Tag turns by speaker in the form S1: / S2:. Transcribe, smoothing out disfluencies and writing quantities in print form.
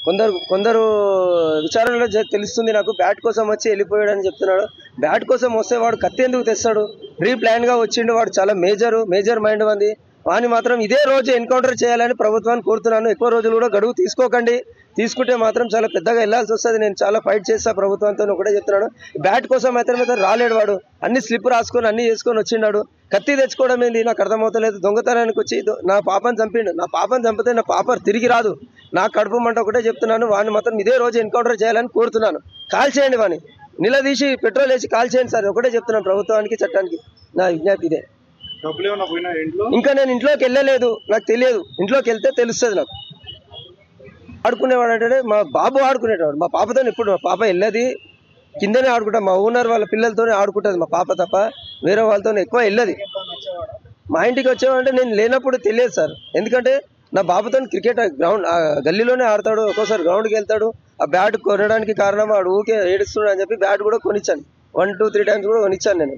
S1: కొందరు కొందరు విచారణలో తెలుస్తుంది నాకు, బ్యాట్ కోసం వచ్చి వెళ్ళిపోయాడని చెప్తున్నాడు. బ్యాట్ కోసం వస్తే వాడు కత్తి ఎందుకు తెస్తాడు? ప్రీ ప్లాన్ గా వచ్చిండు, వాడు చాలా మేజర్ మైండ్ ఉంది. వాని మాత్రం ఇదే రోజు ఎన్కౌంటర్ చేయాలని ప్రభుత్వాన్ని కోరుతున్నాను. ఎక్కువ రోజులు కూడా గడువు తీసుకోకండి, తీసుకుంటే మాత్రం చాలా పెద్దగా వెళ్లాల్సి వస్తుంది. నేను చాలా ఫైట్ చేస్తా ప్రభుత్వంతో ఒకటే చెప్తున్నాను. బ్యాట్ కోసం అయితే రాలేడు వాడు, అన్ని స్లిప్ రాసుకొని అన్ని చేసుకొని వచ్చిండాడు. కత్తి తెచ్చుకోవడం ఏంది నాకు అర్థమవుతలేదు. దొంగతనానికి వచ్చి నా పాపను చంపిండు. నా పాపను చంపితే నా పాప తిరిగి రాదు. నాకు కడుపుమంట ఒకటే చెప్తున్నాను. వాడిని మాత్రం ఇదే రోజు ఎన్కౌంటర్ చేయాలని కోరుతున్నాను. కాల్ చేయండి, వాడిని నిలదీసి పెట్రోల్ వేసి కాల్ చేయండి సార్, ఒకటే చెప్తున్నాను ప్రభుత్వానికి చట్టానికి. నా విజ్ఞప్తి ఇదే. ఇంకా నేను ఇంట్లోకి వెళ్ళలేదు, నాకు తెలియదు. ఇంట్లోకి వెళ్తే తెలుస్తుంది నాకు. ఆడుకునేవాడు అంటే మా బాబు ఆడుకునేవాడు. మా పాపతో ఇప్పుడు మా పాప వెళ్ళది, కిందనే ఆడుకుంటా. మా ఓనర్ వాళ్ళ పిల్లలతోనే ఆడుకుంటుంది మా పాప తప్ప వేరే వాళ్ళతో ఎక్కువ వెళ్ళది. మా ఇంటికి వచ్చేవాడంటే నేను లేనప్పుడు తెలియదు సార్. ఎందుకంటే నా బాబుతో క్రికెట్ గ్రౌండ్ గల్లీలోనే ఆడతాడు, ఒక్కోసారి గ్రౌండ్కి వెళ్తాడు. ఆ బ్యాట్ కొనడానికి కారణం వాడు ఊకే ఏడుస్తున్నాడు అని చెప్పి బ్యాట్ కూడా కొనిచ్చాను. 1, 2, 3 టైమ్స్ కూడా కొనిచ్చాను నేను.